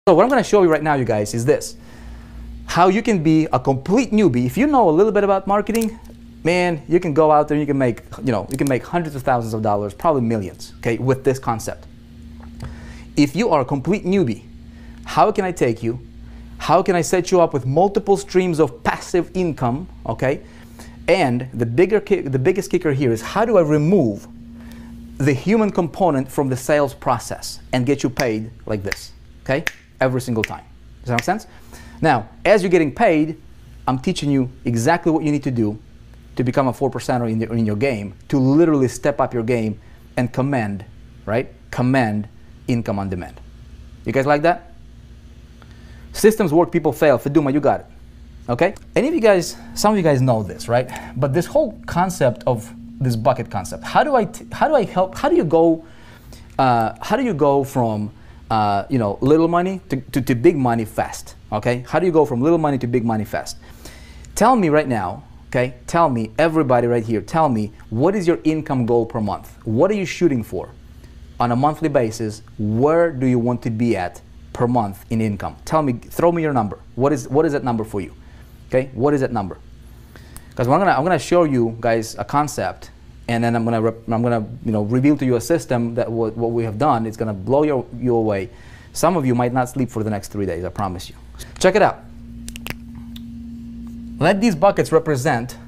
So what I'm going to show you right now, you guys, is this. How you can be a complete newbie. If you know a little bit about marketing, man, you can go out there and you can make, you can make hundreds of thousands of dollars, probably millions, okay, with this concept. If you are a complete newbie, how can I take you? How can I set you up with multiple streams of passive income, okay? And the biggest kicker here is, how do I remove the human component from the sales process and get you paid like this, okay? Every single time. Does that make sense? Now, as you're getting paid, I'm teaching you exactly what you need to do to become a 4%er in your game, to literally step up your game and command, right? Command income on demand. You guys like that? Systems work, people fail. Feduma, you got it. Okay? Any of you guys, some of you guys know this, right? But this whole concept of this bucket concept, how do you go from little money to big money fast? Okay? How do you go from little money to big money fast? Tell me right now, okay? Tell me, everybody right here, tell me, what is your income goal per month? What are you shooting for on a monthly basis? Where do you want to be at per month in income? Tell me, throw me your number. What is that number for you? Okay? What is that number? Because I'm gonna show you guys a concept, and then I'm gonna reveal to you a system that what we have done is gonna blow you away. Some of you might not sleep for the next 3 days, I promise you. Check it out. Let these buckets represent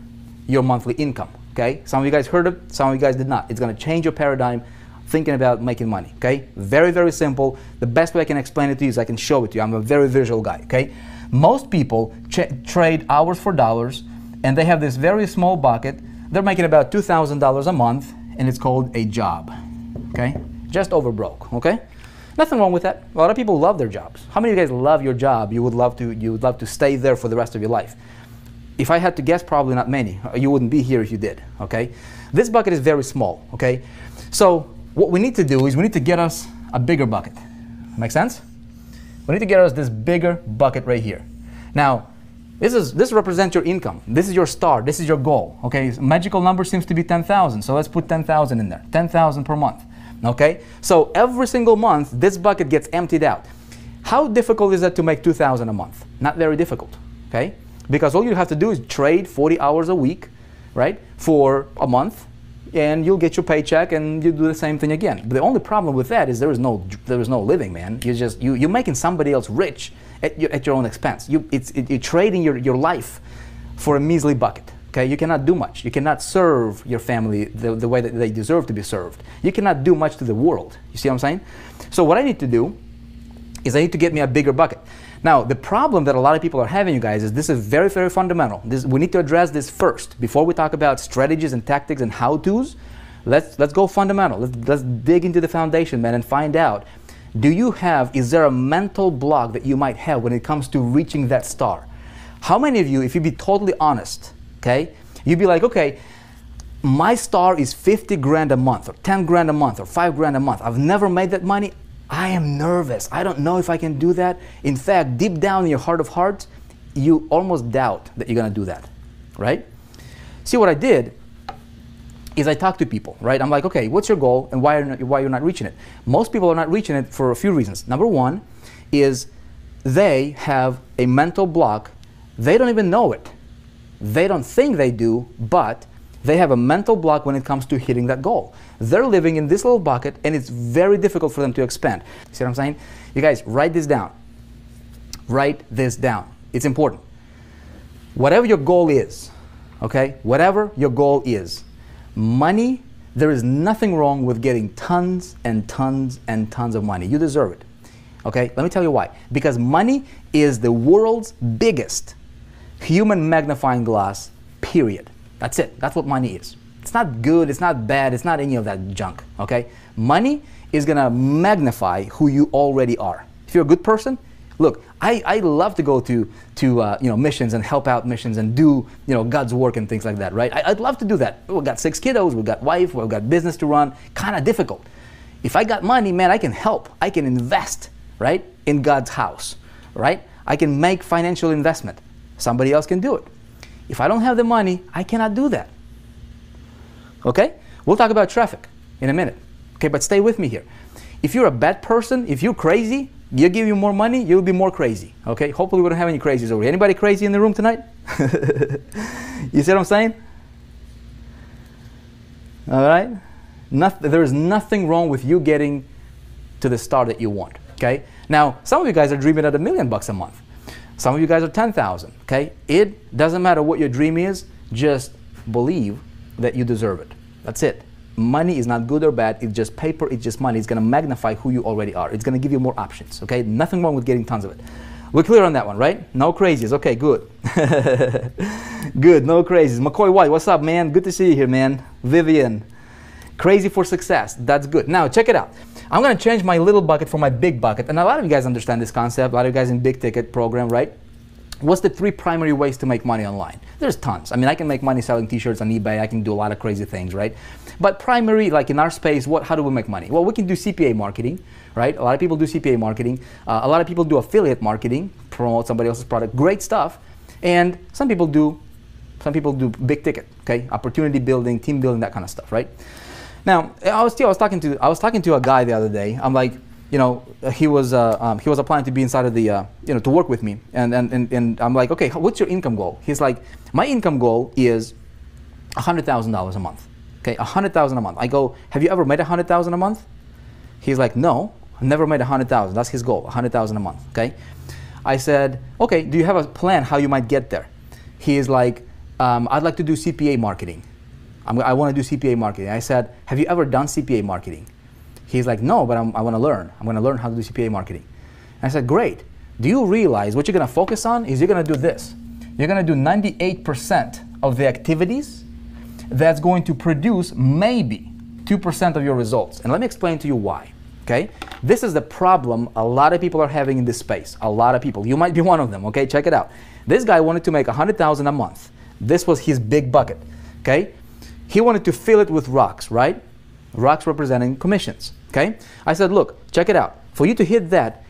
your monthly income, okay? Some of you guys heard it, some of you guys did not. It's gonna change your paradigm thinking about making money, okay? Very, very simple. The best way I can explain it to you is I can show it to you. I'm a very visual guy, okay? Most people trade hours for dollars, and they have this very small bucket. They're making about $2,000 a month, and it's called a job, okay? Just over broke, okay? Nothing wrong with that. A lot of people love their jobs. How many of you guys love your job? You would love to stay there for the rest of your life. If I had to guess, probably not many. You wouldn't be here if you did, okay? This bucket is very small, okay? So what we need to do is we need to get us a bigger bucket. Make sense? We need to get us this bigger bucket right here. Now, this represents your income. This is your star. This is your goal, okay? Magical number seems to be 10,000, so let's put 10,000 in there. 10,000 per month, okay? So every single month, this bucket gets emptied out. How difficult is that to make 2,000 a month? Not very difficult, okay? Because all you have to do is trade 40 hours a week, right, for a month, and you'll get your paycheck and you do the same thing again. But the only problem with that is there is no living, man. You're making somebody else rich at your own expense. You're trading your life for a measly bucket. Okay, you cannot do much. You cannot serve your family the way that they deserve to be served. You cannot do much to the world. You see what I'm saying? So what I need to do is I need to get me a bigger bucket. Now, the problem that a lot of people are having, you guys, is this is very, very fundamental. We need to address this first. Before we talk about strategies and tactics and how-tos, let's go fundamental. Let's dig into the foundation, man, and find out, is there a mental block that you might have when it comes to reaching that star? How many of you, if you be totally honest, okay, you'd be like, okay, my star is 50 grand a month, or 10 grand a month, or 5 grand a month. I've never made that money. I am nervous. I don't know if I can do that. In fact, deep down in your heart of hearts, you almost doubt that you're going to do that, right? See, what I did is I talked to people, right? I'm like, okay, what's your goal and why you're not reaching it? Most people are not reaching it for a few reasons. Number one is they have a mental block. They don't even know it. They don't think they do, but they have a mental block when it comes to hitting that goal. They're living in this little bucket, and it's very difficult for them to expand. See what I'm saying? You guys, write this down. Write this down. It's important. Whatever your goal is, okay? Whatever your goal is, money, there is nothing wrong with getting tons and tons and tons of money. You deserve it, okay? Let me tell you why. Because money is the world's biggest human magnifying glass, period. That's it. That's what money is. It's not good, it's not bad, it's not any of that junk, okay? Money is gonna magnify who you already are. If you're a good person, look, I love to go to missions and help out missions and do God's work and things like that, right? I'd love to do that. We've got 6 kiddos, we've got wife, we've got business to run, kind of difficult. If I got money, man, I can help. I can invest, right, in God's house, right? I can make financial investment. Somebody else can do it. If I don't have the money, I cannot do that. Okay? We'll talk about traffic in a minute. Okay, but stay with me here. If you're a bad person, if you're crazy, You give you more money, you'll be more crazy. Okay? Hopefully we don't have any crazies over here. Anybody crazy in the room tonight? You see what I'm saying? All right? There is nothing wrong with you getting to the star that you want. Okay? Now, some of you guys are dreaming at $1 million a month. Some of you guys are 10,000. Okay? It doesn't matter what your dream is. Just believe that you deserve it. That's it. Money is not good or bad. It's just paper. It's just money. It's going to magnify who you already are. It's going to give you more options. Okay? Nothing wrong with getting tons of it. We're clear on that one, right? No crazies. Okay, good. Good. No crazies. McCoy White, what's up, man? Good to see you here, man. Vivian. Crazy for success. That's good. Now, check it out. I'm going to change my little bucket for my big bucket. And a lot of you guys understand this concept. A lot of you guys in big ticket program, right? What's the 3 primary ways to make money online? There's tons. I mean, I can make money selling t-shirts on eBay. I can do a lot of crazy things, right? But primary, like in our space, how do we make money? Well, we can do CPA marketing, right? A lot of people do CPA marketing. A lot of people do affiliate marketing, promote somebody else's product. Great stuff. And some people do big ticket, okay? Opportunity building, team building, that kind of stuff, right? Now, I was talking to a guy the other day. I'm like, you know, he was applying to be inside of the, you know, to work with me. And I'm like, okay, what's your income goal? He's like, my income goal is $100,000 a month. Okay, $100,000 a month. I go, have you ever made $100,000 a month? He's like, no, I've never made $100,000. That's his goal, $100,000 a month. Okay. I said, okay, do you have a plan how you might get there? He is like, I'd like to do CPA marketing. I want to do CPA marketing. I said, have you ever done CPA marketing? He's like, no, but I want to learn. I'm going to learn how to do CPA marketing. And I said, great. Do you realize what you're going to focus on is you're going to do this. You're going to do 98% of the activities that's going to produce maybe 2% of your results. And let me explain to you why. Okay? This is the problem a lot of people are having in this space. A lot of people. You might be one of them. Okay? Check it out. This guy wanted to make $100,000 a month. This was his big bucket. Okay? He wanted to fill it with rocks, right? Rocks representing commissions. Okay? I said, look, check it out. For you to hit that,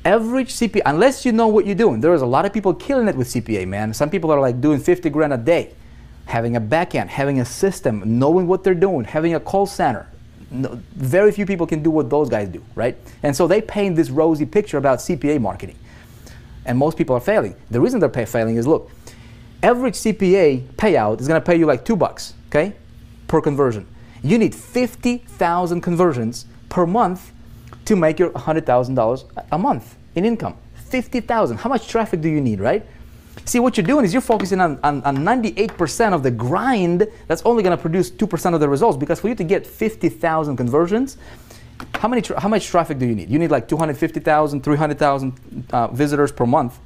average CPA, unless you know what you're doing, there is a lot of people killing it with CPA, man. Some people are like doing 50 grand a day, having a back end, having a system, knowing what they're doing, having a call center. No, very few people can do what those guys do, right? And so they paint this rosy picture about CPA marketing. And most people are failing. The reason they're failing is, look, average CPA payout is going to pay you like $2, okay, per conversion. You need 50,000 conversions per month to make your $100,000 a month in income. 50,000. How much traffic do you need, right? See, what you're doing is you're focusing on 98% of the grind that's only going to produce 2% of the results, because for you to get 50,000 conversions, how much traffic do you need? You need like 250,000, 300,000 visitors per month.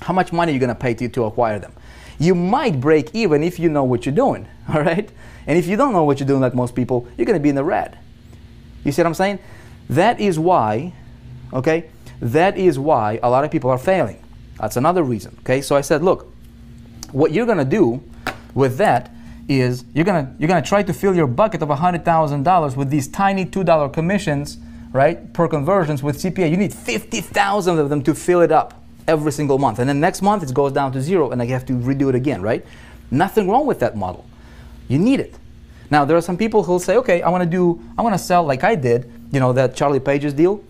How much money are you going to pay to acquire them? You might break even if you know what you're doing, all right? And if you don't know what you're doing, like most people, you're going to be in the red. You see what I'm saying? That is why, okay, that is why a lot of people are failing. That's another reason, okay? So I said, look, what you're going to do with that is you're gonna try to fill your bucket of $100,000 with these tiny $2 commissions, right, per conversions with CPA. You need 50,000 of them to fill it up every single month. And then next month it goes down to 0 and I have to redo it again, right? Nothing wrong with that model. You need it. Now, there are some people who'll say, okay, I want to sell like I did, you know, that Charlie Page's deal,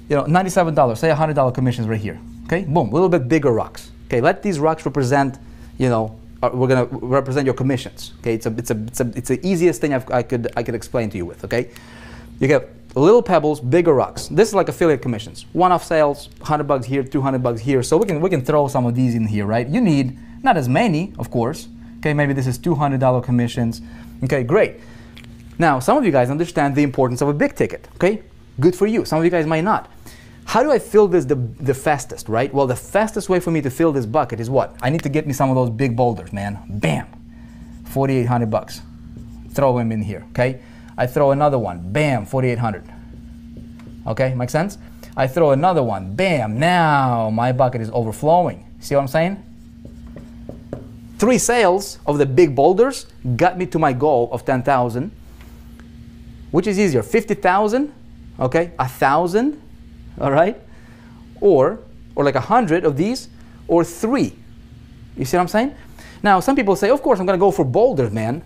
you know, $97, say $100 commissions right here. Okay, boom, a little bit bigger rocks. Okay, let these rocks represent, you know, we're gonna represent your commissions. Okay, it's the easiest thing I could explain to you with. Okay, you get little pebbles, bigger rocks. This is like affiliate commissions. One-off sales, $100 here, $200 here. So we can throw some of these in here, right? You need not as many, of course. Okay, maybe this is $200 commissions. Okay, great. Now, some of you guys understand the importance of a big ticket. Okay, good for you. Some of you guys might not. How do I fill this the fastest, right? Well, the fastest way for me to fill this bucket is what? I need to get me some of those big boulders, man. Bam, $4,800. Throw them in here, okay? I throw another one, bam, $4,800. Okay, make sense? I throw another one, bam, now my bucket is overflowing. See what I'm saying? 3 sales of the big boulders got me to my goal of 10,000. Which is easier, 50,000, okay, 1,000, all right, or like 100 of these, or 3. You see what I'm saying? Now, some people say, of course, I'm going to go for boulders, man.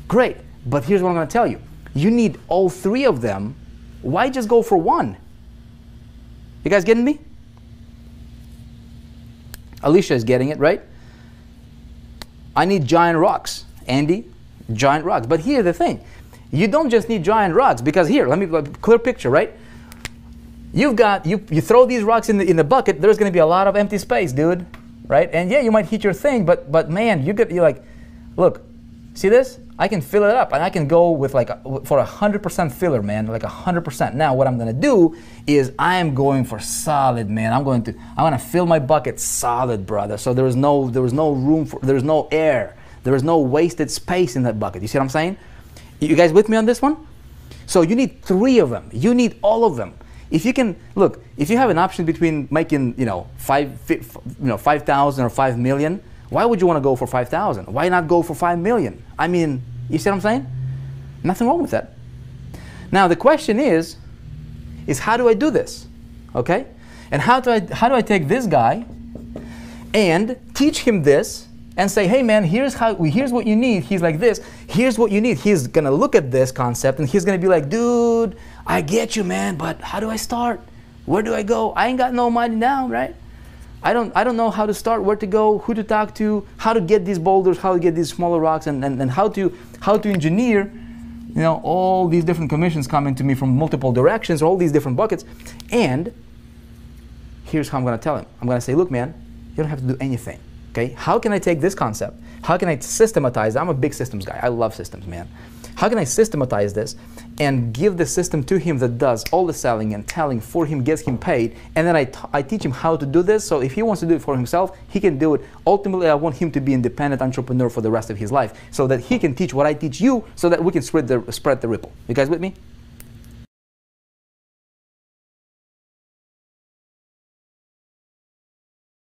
Great, but here's what I'm going to tell you. You need all 3 of them. Why just go for 1? You guys getting me? Alicia is getting it, right? I need giant rocks. Andy, giant rocks. But here's the thing. You don't just need giant rocks, because here, let me, clear picture, right? You've got, you throw these rocks in the bucket, there's going to be a lot of empty space, dude, right? And yeah, you might hit your thing, but man, you're like, look, see this? I can fill it up, and I can go with like for 100% filler, man, like 100%. Now, what I'm going to do is I am going for solid, man. I'm going to fill my bucket solid, brother. So there was no room for, there's no air, there is no wasted space in that bucket. You see what I'm saying? You guys with me on this one? So you need 3 of them. You need all of them. If you can, look, if you have an option between making, 5,000 or 5 million, why would you want to go for 5,000? Why not go for 5 million? I mean, you see what I'm saying? Nothing wrong with that. Now the question is how do I do this? Okay? And how do I take this guy and teach him this and say, hey man, here's what you need. He's like this. Here's what you need. He's gonna look at this concept and he's gonna be like, dude, I get you, man, but how do I start? Where do I go? I ain't got no money now, right? I don't know how to start, where to go, who to talk to, how to get these boulders, how to get these smaller rocks, and how to engineer, all these different commissions coming to me from multiple directions, all these different buckets. And here's how I'm gonna tell him. I'm gonna say, look, man, you don't have to do anything. Okay, how can I take this concept? How can I systematize? I'm a big systems guy. I love systems, man. How can I systematize this and give the system to him that does all the selling and telling for him, gets him paid, and then I teach him how to do this, so if he wants to do it for himself, he can do it. Ultimately, I want him to be an independent entrepreneur for the rest of his life, so that he can teach what I teach you, so that we can spread the ripple. You guys with me?